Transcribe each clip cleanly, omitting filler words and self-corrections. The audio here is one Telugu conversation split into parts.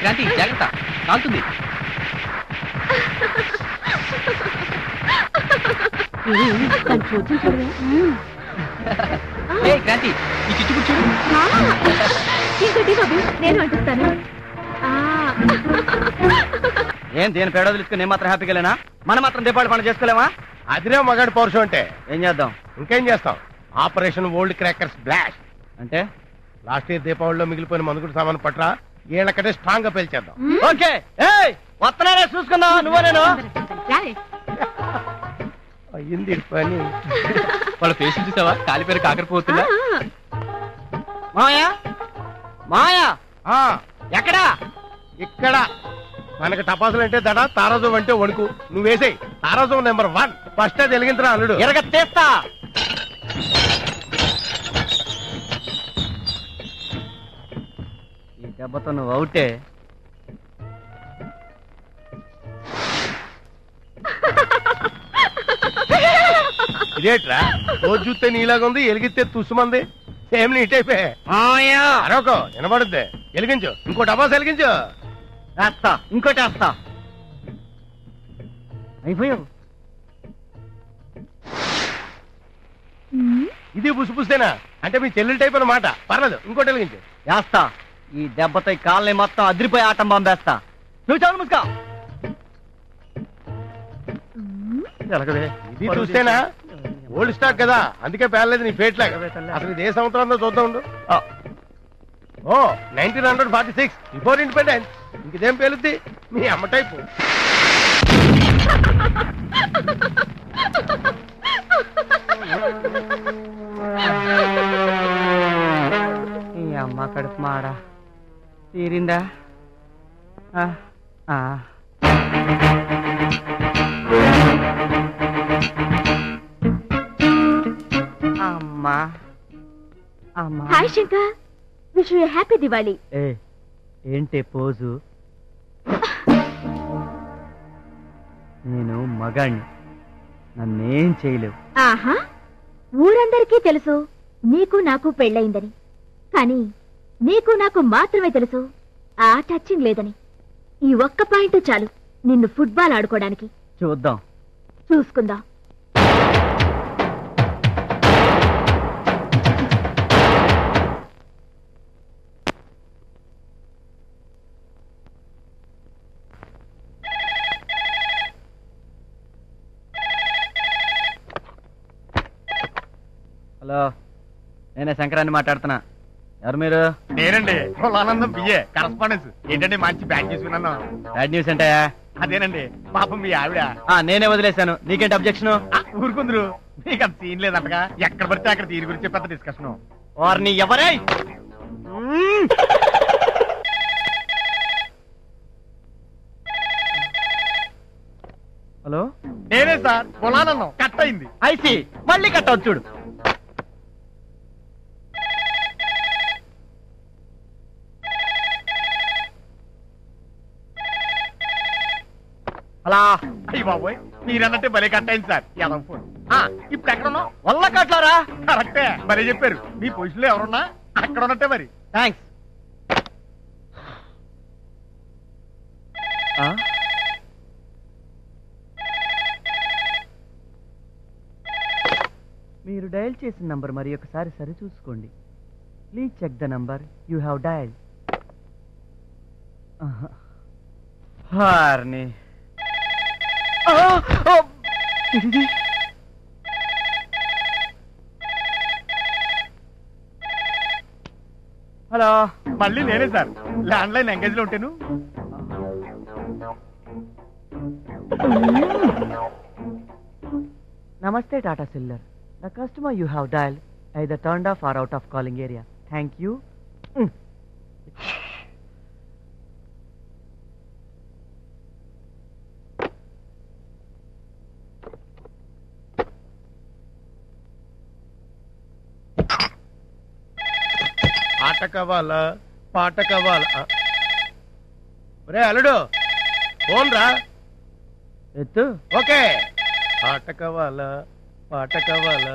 క్రాంతి జాగ్రత్త, కాలుతుంది. క్రాంతి ఈ చిచ్చు కూర్చోడు. నేను అంటుస్తాను. ఏం దేని పేడో తెలుసుకుని నేను మాత్రం హ్యాపీగా లేనా? మనం మాత్రం దీపావళి పండుగ చేసుకోలేమా? అదిరే మగాడి పౌరుషం అంటే. ఏం చేద్దాం? ఇంకేం చేస్తాం? ఆపరేషన్ ఓల్డ్ క్రాకర్స్ బ్లాస్ట్ అంటే లాస్ట్ ఇయర్ దీపావళిలో మిగిలిపోయిన మందుగుడు సామాను పట్రా ఏళ్ళకంటే స్ట్రాంగ్ గా పేల్చేద్దాం. ఓకే వస్తున్నానే చూసుకుందాం. నువ్వు నేను అయ్యింది పని. వాళ్ళ ఫేస్ చూసావా? కాలిపేరు కాకరపోతున్నా. మాయా మాయా ఎక్కడా? ఇక్కడ మనకి టపాసులు అంటే దడ, తారాజం అంటే వణుకు. నువ్వు వేసేయి తారాజం నెంబర్ 1 ఫస్ట్ అది వెలిగించరా అల్లుడు. ఎరగ తీస్తా. ఈ దెబ్బతో నువ్వు అవుటే. ఇదేట్రా రోజు చూస్తే నీలాగా ఉంది, ఎలిగిస్తే తుస్సుమంది. సేమ్ నీట్ అయిపోయా. అరొకో వినబడుద్ది. వెలిగించు, ఇంకో టపాసు వెలిగించు. వేస్తా, ఇంకోటి వేస్తా. అయిపోయావు. ఇది పుసిపుస్తేనా అంటే మీ చెల్లెలు టైప్ అన్నమాట. పర్లేదు, ఇంకోటి వెలిగించు. వేస్తా. ఈ దెబ్బతో ఈ కాలనీ మొత్తం అదిరిపోయి ఆటం బాంబేస్తా. నువ్వు చాలు ముసుకా. ఇది చూస్తేనా ఓల్డ్ స్టాక్ కదా, అందుకే పేర్లేదు నీ ఫేట్ లాగా. అసలు ఇది ఏ సంవత్సరంలో చూద్దాం ఉండు. ఓ 1946 బిఫోర్ ఇండిపెండెన్స్. ఇంకేం పేలుద్ది మీ అమ్మ టైపు. ఈ అమ్మ కడుపు మాడా తీరిందా? అమ్మా అమ్మా. Hi Shankar, wish you happy Diwali. ఏంటి పోజు? నేను మగాణ్ణి, నన్నేం చేయలేవు. ఆహా, ఊరందరికీ తెలుసు నీకు నాకు పెళ్ళయిందని. కానీ నీకు నాకు మాత్రమే తెలుసు ఆ టచింగ్ లేదని. ఈ ఒక్క పాయింట్ చాలు నిన్ను ఫుట్బాల్ ఆడుకోవడానికి. చూద్దాం, చూసుకుందాం. హలో, నేనే శంకరాన్ని మాట్లాడుతున్నా. ఎవరు మీరు? నేనండి ఆనందం బిఏ కరస్పాండెన్స్. ఏంటంటే మంచి బ్యాట్ చేసుకున్నాను. బ్యాడ్ న్యూస్ ఏంటయా? అదేనండి పాపం మీ ఆవిడ. నేనే వదిలేశాను. నీకేంటి అబ్జెక్షన్? ఊరుకుందరు, మీకు అంత సీన్ లేదంటగా. ఎక్కడ పడితే అక్కడ దీని గురించి పెద్ద డిస్కషన్. వారిని ఎవరే? హలో, నేనే సార్ పొలానన్నం కట్ అయింది. ఐసి మళ్ళీ కట్ అవుతుంది చూడు. అలా అయ్యి బాబోయ్, మీరన్నట్టే భలే కట్ అయింది సార్. ఎలా ఫోన్ ఇప్పుడు ఎక్కడ ఉన్నావు? వల్ల కట్లారా? కరెక్టే, భలే చెప్పారు. మీ పొజిషన్ లో ఎవరున్నా అక్కడ ఉన్నట్టే మరి. థ్యాంక్స్. మీరు డయల్ చేసిన నంబర్ మరి ఒకసారి సరి చూసుకోండి. Please check the number you have dial. హార్ని హలో, మళ్ళీ నేనే సార్. ల్యాండ్ లైన్ ఎంగేజ్ లో ఉంటాను. నమస్తే Tata cellular. The customer you have dialed either turned off or out of calling area. Thank you. ఆట కావాలా పాట కావాలా? రే అల్లుడు ఫోన్ రా. ఎత్తు. ఓకే. ఆట కావాలా పాట కావాలా?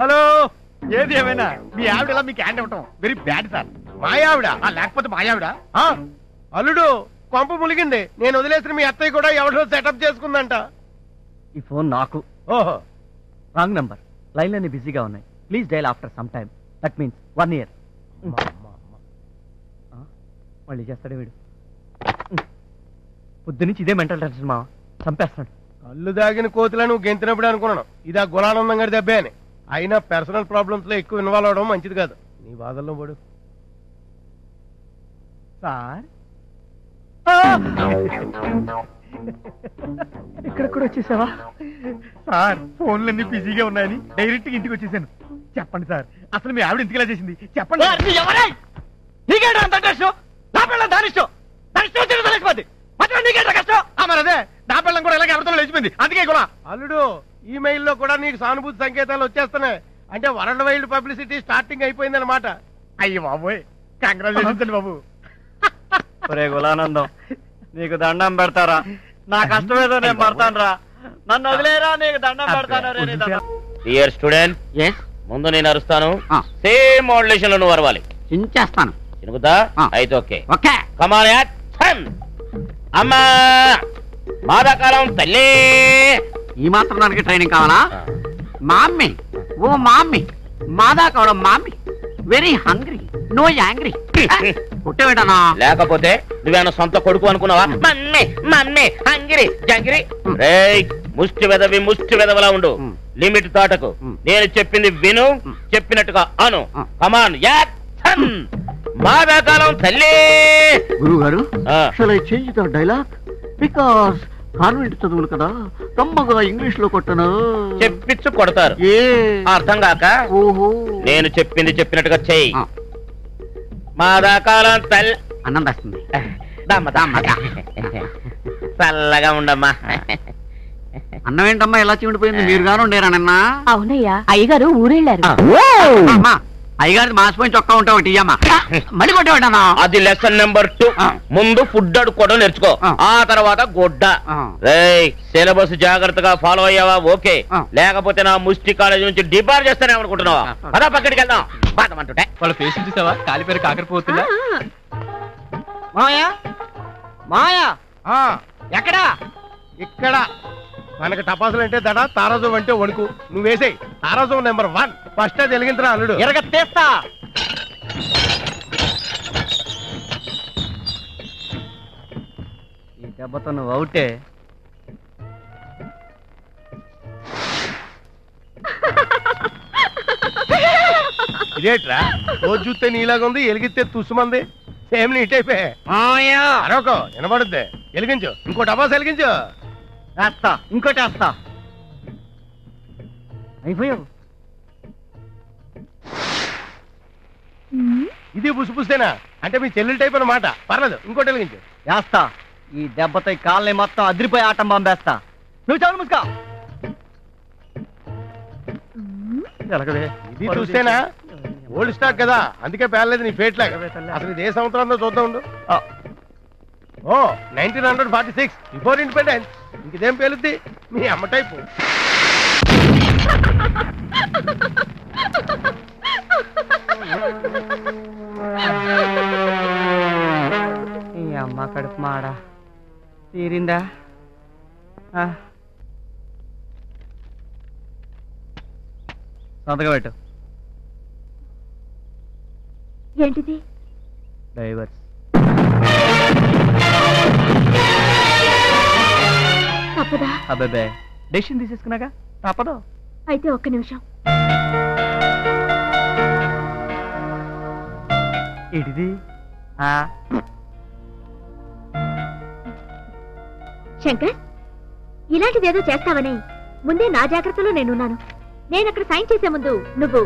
హలో, ఏది ఏమైనా మీ ఆవిడ ఇలా మీకు హ్యాండ్ ఇవ్వటం వెరీ బ్యాడ్ సార్. మాయావిడ లేకపోతే మాయావిడ అల్లుడు కొంప ములిగింది. నేను వదిలేసిన మీ అత్తయ్య కూడా ఎవరిలో సెటప్ చేసుకుందంట. ఈ ఫోన్ నాకు. ఓహో, రాంగ్ నంబర్. లైన్లన్నీ బిజీగా ఉన్నాయి. Please dial after some time. That means 1 year. మళ్ళీ చేస్తాడే వీడు. పొద్దు నుంచి ఇదే మెంటల్ టెన్షన్ మా చంపేస్తున్నాడు. కళ్ళు దాగిన కోతులా నువ్వు గెంతినప్పుడు అనుకున్నాను ఇది ఆ గులానందం గారి దెబ్బే అని. అయినా పర్సనల్ ప్రాబ్లమ్స్ లో ఎక్కువ ఇన్వాల్వ్ అవడం మంచిది కాదు. నీ బాధల్లో పడు. సార్ ఇక్కడ కూడా వచ్చేసావా సార్? ఫోన్లన్నీ బిజీగా ఉన్నాయని డైరెక్ట్ ఇంటికి వచ్చేసాను. చెప్పండి సార్, అసలు మీ ఆవిడ ఇంటికి ఇలా చేసింది చెప్పండి. అదే నా పిల్లం కూడా ఇలాగే ఎవరితో లేచిపోయింది. అందుకే కూడా అల్లుడు ఈమెయిల్లో కూడా నీకు సానుభూతి సంకేతాలు వచ్చేస్తున్నాయి. అంటే వరల్డ్ వైల్డ్ పబ్లిసిటీ స్టార్టింగ్ అయిపోయింది అనమాట. అయ్యి బాబోయ్, కంగ్రాచులేషన్స్ అండి బాబు. ఒరే గులానందం, నీకు దండం పెడతారా? నా కష్టమేదో నేను పడతాను రా. నన్ను వదిలేరా, నీకు దండం పెడతాను. డియర్ స్టూడెంట్, ముందు నేను అరుస్తాను, సేమ్ మోడ్యులేషన్ లో నువ్వు అరవాలి. చించేస్తాను. చినుకుతా? అయితే ఓకే. ఓకే. కమాన్ యాక్షన్. అమ్మా మాదాకాలం తల్లి. ఈ మాత్రం దానికి ట్రైనింగ్ కావాలా? మామ్మీ, ఓ మామ్మీ, మాదా కావడం mummy, very hungry, no angry. పుట్టవేటనా? లేకపోతే నువ్వేమన్నా సొంత కొడుకు అనుకున్నావా? మమ్మీ మమ్మీ హంగిరి జంగిరి. రేయ్, ముష్టి వెదవలా ఉండు. లిమిట్ దాటకు. నేను చెప్పింది విను, చెప్పినట్టుగా అను. కమాన్ యాక్షన్. మాదాకాలం తల్లి. గురువు గారు, shall I change the dialogue? Because convent చదువులు కదా, కమ్మగా ఇంగ్లీష్ లో కొట్టను. చెప్పించు కొడతారు. అర్థం కాక ఓహో, నేను చెప్పింది చెప్పినట్టుగా చెయ్యి. మాదాకాలం తల్లి. అన్నం వస్తుంది. చల్లగా ఉండమ్మా. అన్నం ఏంటమ్మా ఎలా చిమిడిపోయింది? మీరు గాను ఉండేరా నిన్న? అవునయ్యా, అయ్యగారు ఊరెళ్ళారు. అయ్యగారి మాసిపోయిన చొక్కా ఉంటా ఒకటి ఇయ్యమ్మా. మళ్ళీ కొట్టేవాడనా? అది లెసన్ నెంబర్ 2. ముందు ఫుడ్ అడుక్కోవడం నేర్చుకో, ఆ తర్వాత గుడ్డ. రేయ్, సిలబస్ జాగ్రత్తగా ఫాలో అయ్యావా? ఓకే. లేకపోతే నా ముష్టి కాలేజ్ నుంచి డిబార్ చేస్తానేమనుకుంటున్నావా? అదా పక్కడికి వెళ్దాం. బాధమంటుంటే వాళ్ళ ఫేస్ చూసావా? కాలిపేరు కాకరిపోతుందా? మాయా మాయా ఎక్కడా? ఇక్కడ మనకి టపాసులు అంటే దడ, తారాజం అంటే వణుకు. నువ్వేసేయి తారాజం నెంబర్ 1. ఫస్ట్ అది వెలిగించరా అల్లుడు. ఎరగత్తేస్తా. ఈ దెబ్బతో నువ్వు అవుటే. ఇదేట్రా రోజు చూస్తే నీలాగా ఉంది, ఎలిగిస్తే తుస్సుమంది. సేమ్ నీట్ అయిపోయా. అరొక వినబడుద్ది. వెలిగించు, ఇంకో టపాసు వెలిగించు. వేస్తా, ఇంకోటి వేస్తా. అయిపోయావు. ఇది పుసిపుస్తేనా? అంటే మీ చెల్లెలు టైప్ అన్నమాట. పర్లేదు, ఇంకోటి వెలిగించు. వేస్తా. ఈ దెబ్బతో ఈ కాళ్ళని మొత్తం అదిరిపోయి ఆటం పంపేస్తా. నువ్వు చాలు ముసుకా. ఇది చూస్తేనా? ఓల్డ్ స్టాక్ కదా, అందుకే పేర్లేదు నీ ఫేట్ లాగా. అసలు ఇది ఏ సంవత్సరంలో చూద్దాం ఉండు. ఓ 1946 బిఫోర్ ఇండిపెండెన్స్. ఇంకేం పేలుద్ది? మీ అమ్మ టైపు. ఈ అమ్మ కడుపు మాడా తీరిందా? సంతకం పెట్టు. ఏంటిది? డైవర్స్. తప్పదా? అబ్బాబే, డెసిషన్ తీసేసుకున్నాక తప్పదు. అయితే ఒక్క నిమిషం. ఏంటిది? శంకర్, ఇలాంటిదేదో చేస్తావని ముందే నా జాగ్రత్తలో నేనున్నాను. నేనక్కడ సైన్ చేసే ముందు నువ్వు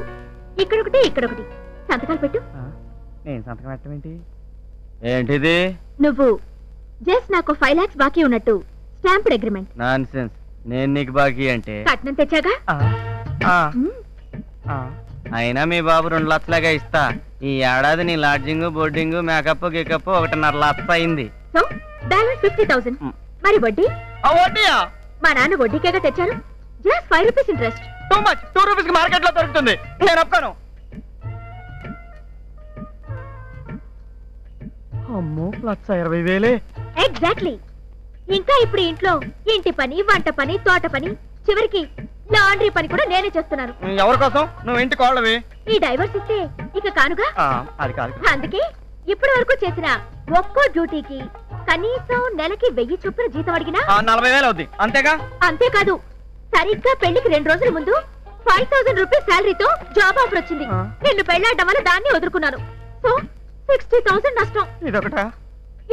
ఇక్కడొకటి ఇక్కడొకటి సంతకాలు పెట్టు. నేను సంతకం పెట్టడం ఏంటి? ఏంటిది? నువ్వు జస్ట్ నాకు 5 lakhs బాకీ ఉన్నట్టు స్టాంప్డ్ అగ్రిమెంట్. నాన్సెన్స్. నేను నీకు బాకీ అంటే కట్నం తెచ్చాగా. అయినా మీ బాబు 2 లక్షలాగా ఇస్తా. ఈ ఏడాది నీ లాడ్జింగ్, బోర్డింగ్, మేకప్, గికప్ 1.5 లక్ష అయింది. So balance 50,000. మరి వడ్డీ? వడ్డీయా? మా నాన్న వడ్డీకేగా తెచ్చారు. Just 5 rupees interest. Too much. 2 rupees కి మార్కెట్ లో దొరుకుతుంది. నేను ఒప్పుకోను. అమ్మో 1,20,000. ఎగ్జాక్ట్లీ. ఇంకా ఇప్పుడు ఇంట్లో ఇంటి పని, వంట పని, తోట పని, చివరికి లాండ్రీ పని కూడా నేనే చేస్తున్నాను. ఎవరి కోసం? నువ్వు ఇంటి కోళ్ళవి. ఈ డైవర్స్ ఇస్తే ఇక కానుగా. అది కాదు. అందుకే ఇప్పటి వరకు చేసిన ఒక్కో డ్యూటీకి కనీసం నెలకి 1000 చొప్పున జీతం అడిగినా 40,000 అవుద్ది. అంతేగా? అంతేకాదు, సరిగ్గా పెళ్లికి 2 రోజుల ముందు 5,000 రూపీస్ శాలరీతో జాబ్ ఆఫర్ వచ్చింది. నిన్ను పెళ్లాడడం వల్ల దాన్ని వదులుకున్నాను. సో 60,000 నష్టం. ఇదొకటా?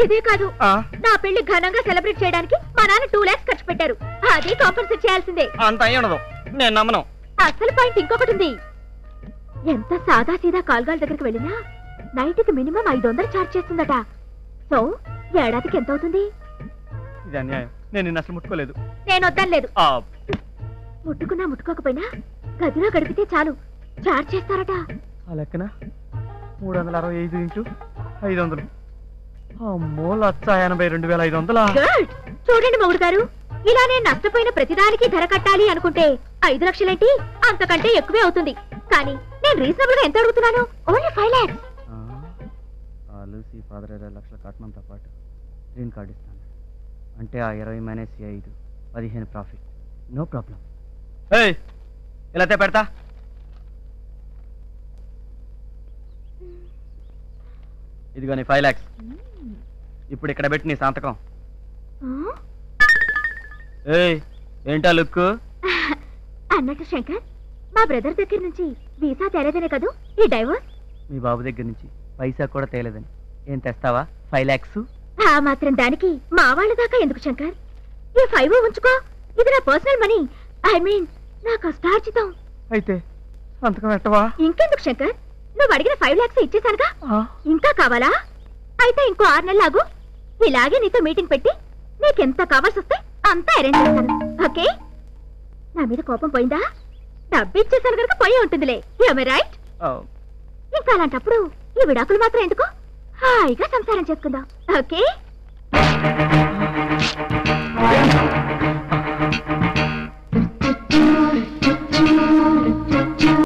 ఇదే కాదు, నా పెళ్లి ఘనంగా సెలబ్రేట్ చేయడానికి మా నాన్న 2 lakhs ఖర్చు పెట్టారు. అది కాంపన్సేట్ చేయాల్సిందే. అంత అయ్యి ఉండదు, నేను నమ్మను. అసలు పాయింట్ ఇంకొకటి ఉంది. ఎంత సాదా సీదా కాల్గాల దగ్గరికి వెళ్ళినా నైట్కి మినిమం 500 ఛార్జ్ చేస్తుందట. సో ఏడాదికి ఎంత అవుతుంది? ఇది అన్యాయం. నేను నిన్ను అసలు ముట్టుకోలేదు. నేను వద్దనలేదు. ముట్టుకున్నా ముట్టుకోకపోయినా గదిలో గడిపితే చాలు ఛార్జ్ చేస్తారట. ఆ లెక్కన 365 ఇంటూ 500. అమ్మో 1,82,500. గుడ్. చూడండి మొగుడు గారు, ఇలా నేను నష్టపోయిన ప్రతిదానికి ధర కట్టాలి అనుకుంటే 5 లక్షలేంటి, అంతకంటే ఎక్కువే అవుతుంది. కానీ నేను రీజనబుల్ గా ఎంత అడుగుతున్నాను? Only 5 lakhs. లూసీ ఫాదర్ 20 లక్షల కట్నంతో పాటు గ్రీన్ కార్డు ఇస్తాను. అంటే ఆ 20 మైనస్ 5 15 ప్రాఫిట్. No problem. ఇలా పెడతా. ఇదిగో నీ 5 lakhs. ఇప్పుడు ఇక్కడ పెట్టి నీ సంతకం. ఏంటా లుక్? అన్నట్టు శంకర్, మా బ్రదర్ దగ్గర నుంచి వీసా తేలేదనే కదూ ఈ డైవర్స్? మీ బాబు దగ్గర నుంచి పైసా కూడా తేలేదని. ఏం తెస్తావా? 5 lakhs. ఆ మాత్రం దానికి మా వాళ్ళ దాకా ఎందుకు శంకర్? ఈ 5 ఉంచుకో. ఇది నా పర్సనల్ మనీ. ఐ మీన్ నా కష్టార్జితం. అయితే సంతకం పెట్టవా? ఇంకెందుకు శంకర్, నువ్వు అడిగిన 5 lakhs ఇచ్చేసానుగా. ఇంకా కావాలా? అయితే ఇంకో 6 నెలలాగు. ఇలాగే నీతో మీటింగ్ పెట్టి నీకెంత కావాల్సి వస్తే అంతా అరేంజ్ చేస్తాను. ఓకే? నా మీద కోపం పోయిందా? డబ్బు ఇచ్చేసాను కనుక పోయి ఉంటుందిలే. రైట్? ఇంకా అలాంటప్పుడు ఈ విడాకులు మాత్రం ఎందుకు? హాయిగా సంసారం చేసుకుందాం. ఓకే?